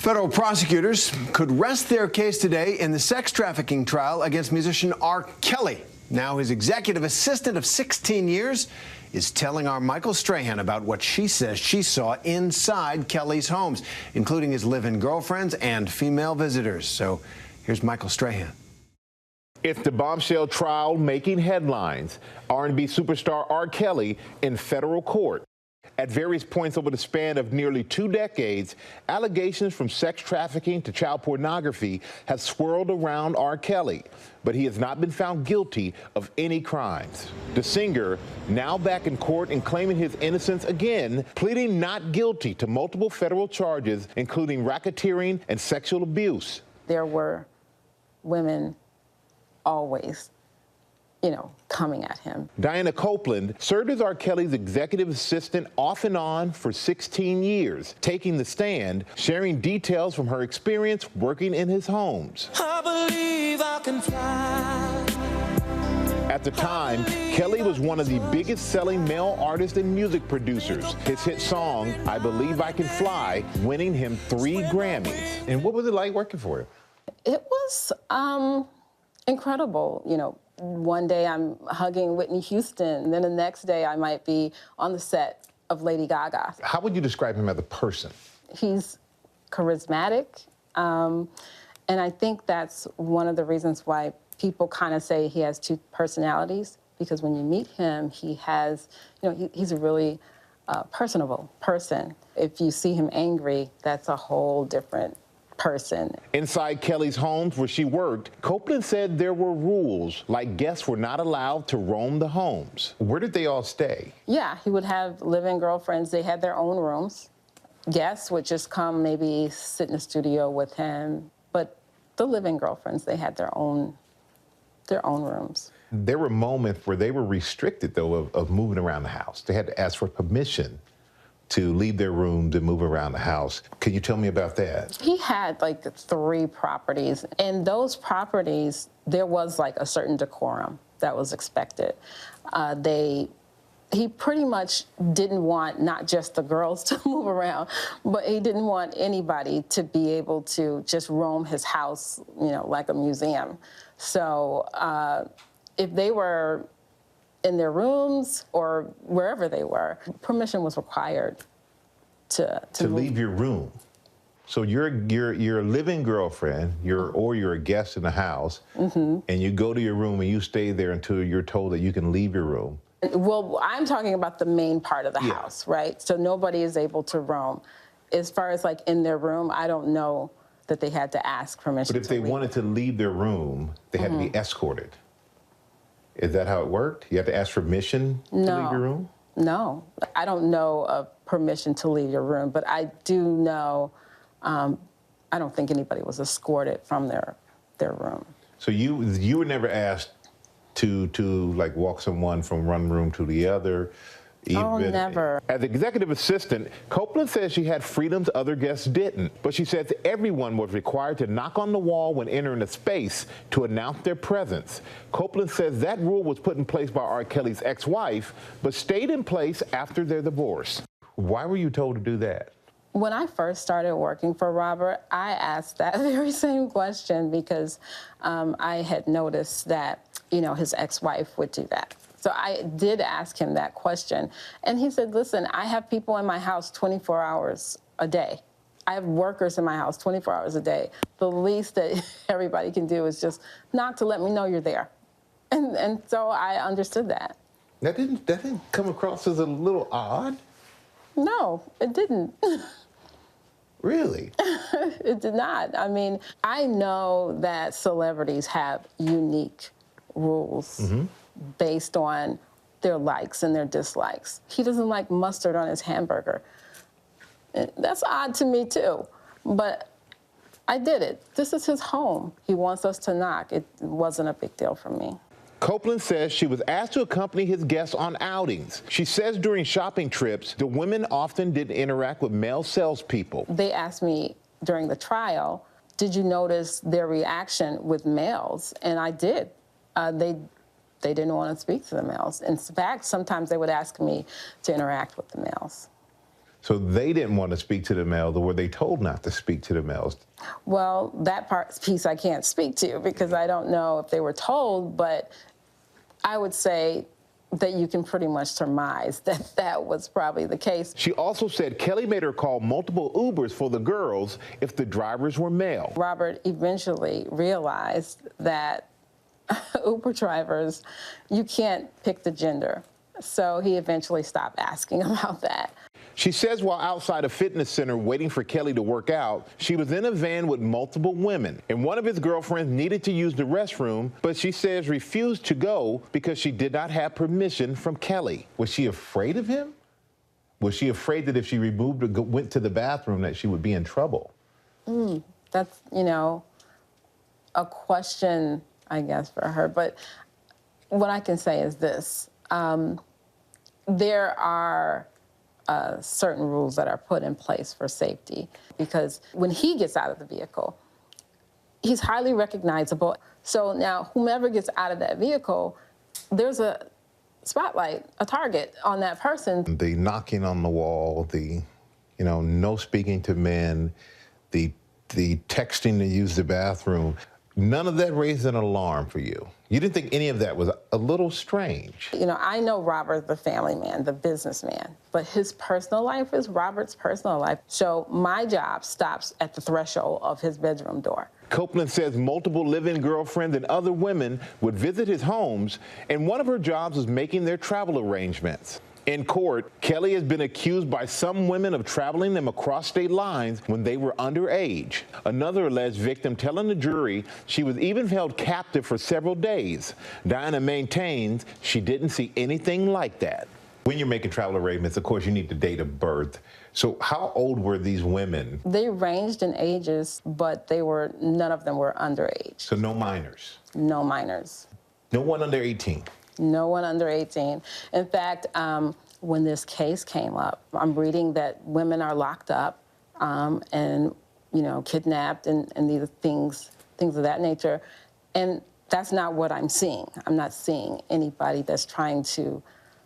Federal prosecutors could rest their case today in the sex trafficking trial against musician R. Kelly. Now his executive assistant of 16 years is telling our Michael Strahan about what she says she saw inside Kelly's homes, including his live-in girlfriends and female visitors. So here's Michael Strahan. It's the bombshell trial making headlines. R&B superstar R. Kelly in federal court. At various points over the span of nearly 2 decades, allegations from sex trafficking to child pornography have swirled around R. Kelly, but he has not been found guilty of any crimes. The singer, now back in court and claiming his innocence again, pleading not guilty to multiple federal charges, including racketeering and sexual abuse. There were women always, coming at him. Diana Copeland served as R. Kelly's executive assistant off and on for 16 years, taking the stand, sharing details from her experience working in his homes. I believe I can fly. At the time, Kelly was one of the biggest selling male artists and music producers. His hit song, I Believe I Can Fly, winning him 3 Grammys. And what was it like working for him? It was incredible. One day I'm hugging Whitney Houston, and then the next day I might be on the set of Lady Gaga. How would you describe him as a person? He's charismatic, and I think that's one of the reasons why people kind of say he has 2 personalities, because when you meet him, he has, he's a really personable person. If you see him angry, that's a whole different person. Inside Kelly's homes where she worked, Copeland said there were rules, like guests were not allowed to roam the homes. Where did they all stay? Yeah, he would have live-in girlfriends. They had their own rooms. Guests would just come, maybe sit in the studio with him. But the live-in girlfriends, they had their own rooms. There were moments where they were restricted, though, of moving around the house. They had to ask for permission to leave their rooms and move around the house. Can you tell me about that? He had like 3 properties. In those properties, there was like a certain decorum that was expected. He pretty much didn't want not just the girls to move around, but he didn't want anybody to be able to just roam his house, like a museum. So if they were in their rooms or wherever they were, permission was required to leave your room. So you're a living girlfriend, or you're a guest in the house, and you go to your room and you stay there until you're told that you can leave your room. Well, I'm talking about the main part of the house, right? So nobody is able to roam. As far as like in their room, I don't know that they had to ask permission. But if they wanted to leave their room, they had to be escorted. Is that how it worked? You had to ask permission to leave your room? No, I don't know of permission to leave your room, but I do know, I don't think anybody was escorted from their room. So you were never asked to like walk someone from one room to the other? Oh, never. As executive assistant, Copeland says she had freedoms other guests didn't, but she says everyone was required to knock on the wall when entering a space to announce their presence. Copeland says that rule was put in place by R. Kelly's ex-wife, but stayed in place after their divorce. Why were you told to do that? When I first started working for Robert, I asked that very same question because I had noticed that, his ex-wife would do that. So I did ask him that question. And he said, listen, I have people in my house 24 hours a day. I have workers in my house 24 hours a day. The least that everybody can do is just knock to let me know you're there. And so I understood that. That didn't come across as a little odd? No, it didn't. Really? It did not. I mean, I know that celebrities have unique rules based on their likes and their dislikes. He doesn't like mustard on his hamburger. That's odd to me too, but I did it. This is his home. He wants us to knock. It wasn't a big deal for me. Copeland says she was asked to accompany his guests on outings. She says during shopping trips, the women often didn't interact with male salespeople. They asked me during the trial, did you notice their reaction with males? And I did. They didn't want to speak to the males. In fact, sometimes they would ask me to interact with the males. So they didn't want to speak to the males, or were they told not to speak to the males? Well, that piece I can't speak to because I don't know if they were told, but I would say that you can pretty much surmise that that was probably the case. She also said Kelly made her call multiple Ubers for the girls if the drivers were male. Robert eventually realized that Uber drivers, you can't pick the gender. So he eventually stopped asking about that. She says while outside a fitness center waiting for Kelly to work out, she was in a van with multiple women, and one of his girlfriends needed to use the restroom, but she says refused to go because she did not have permission from Kelly. Was she afraid of him? Was she afraid that if she removed or went to the bathroom that she would be in trouble? That's, a question, I guess, for her. But what I can say is this. There are certain rules that are put in place for safety, because when he gets out of the vehicle, he's highly recognizable. So now whomever gets out of that vehicle, there's a spotlight, a target on that person. The knocking on the wall, the, no speaking to men, the texting to use the bathroom, none of that raised an alarm for you. You didn't think any of that was a little strange? I know Robert, the family man, the businessman, but his personal life is Robert's personal life. So my job stops at the threshold of his bedroom door. Copeland says multiple live-in girlfriends and other women would visit his homes, and one of her jobs was making their travel arrangements. In court, Kelly has been accused by some women of traveling them across state lines when they were underage. Another alleged victim telling the jury she was even held captive for several days. Diana maintains she didn't see anything like that. When you're making travel arrangements, of course, you need the date of birth. So how old were these women? They ranged in ages, but none of them were underage. So no minors? No minors. No one under 18? No one under 18. In fact, when this case came up, I'm reading that women are locked up and, kidnapped and these things of that nature. And that's not what I'm seeing. I'm not seeing anybody that's trying to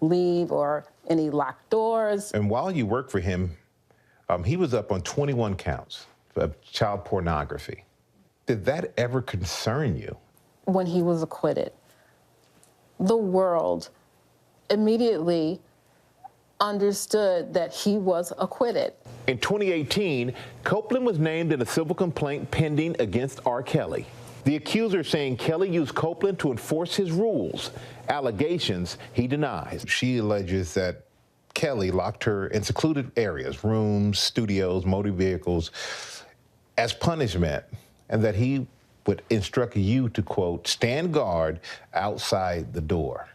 leave or any locked doors. And while you worked for him, he was up on 21 counts of child pornography. Did that ever concern you? When he was acquitted, the world immediately understood that he was acquitted. In 2018, Copeland was named in a civil complaint pending against R. Kelly. The accuser saying Kelly used Copeland to enforce his rules, allegations he denies. She alleges that Kelly locked her in secluded areas, rooms, studios, motor vehicles, as punishment, and that he would instruct you to, quote, stand guard outside the door.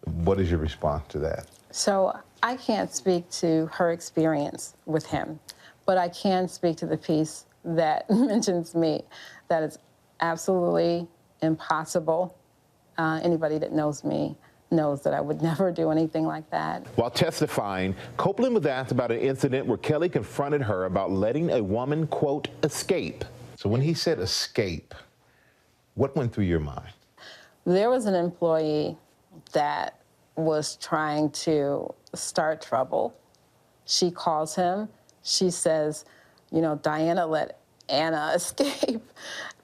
What is your response to that? So I can't speak to her experience with him, but I can speak to the piece that mentions me, that it's absolutely impossible. Anybody that knows me knows that I would never do anything like that. While testifying, Copeland was asked about an incident where Kelly confronted her about letting a woman, quote, escape. So when he said escape, what went through your mind? There was an employee that was trying to start trouble. She calls him. She says, Diana let Anna escape.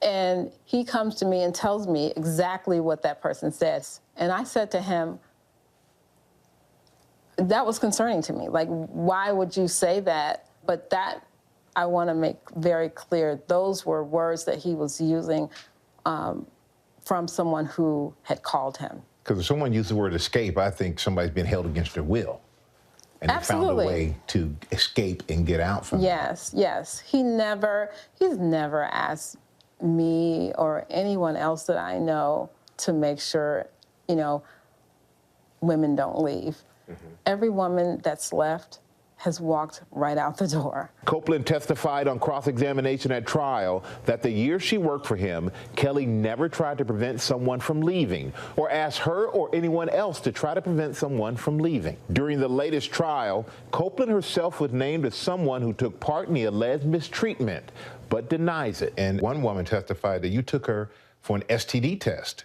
And he comes to me and tells me exactly what that person says. And I said to him, that was concerning to me. Like, why would you say that? But that, I want to make very clear, those were words that he was using from someone who had called him. Because if someone used the word escape, I think somebody's been held against their will. And they found a way to escape and get out from it. Yes. He's never asked me or anyone else that I know to make sure, women don't leave. Mm-hmm. Every woman that's left has walked right out the door. Copeland testified on cross-examination at trial that the year she worked for him, Kelly never tried to prevent someone from leaving or asked her or anyone else to try to prevent someone from leaving. During the latest trial, Copeland herself was named as someone who took part in the alleged mistreatment, but denies it. And one woman testified that you took her for an STD test.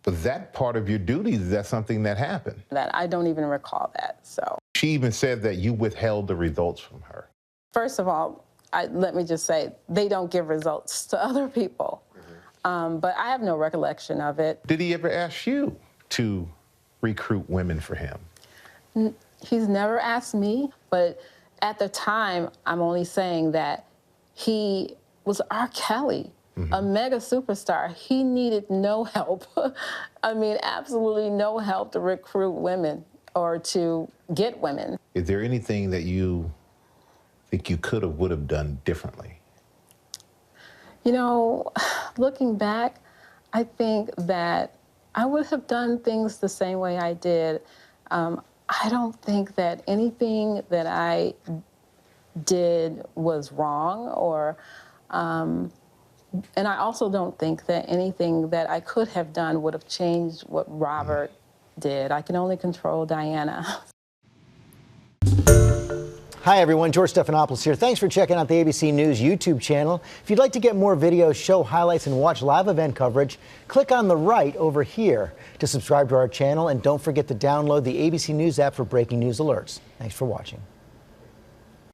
Was that part of your duties? Is that something that happened? That I don't even recall that, so. She even said that you withheld the results from her. First of all, let me just say, they don't give results to other people. But I have no recollection of it. Did he ever ask you to recruit women for him? He's never asked me, but at the time, I'm only saying that he was R. Kelly, a mega superstar. He needed no help. I mean, absolutely no help to recruit women or to get women. Is there anything that you think you could have, would have done differently? You know, looking back, I think that I would have done things the same way I did. I don't think that anything that I did was wrong, or, and I also don't think that anything that I could have done would have changed what Robert did. I can only control Diana. Hi, everyone. George Stephanopoulos here. Thanks for checking out the ABC News YouTube channel. If you'd like to get more videos, show highlights, and watch live event coverage, click on the right over here to subscribe to our channel. And don't forget to download the ABC News app for breaking news alerts. Thanks for watching.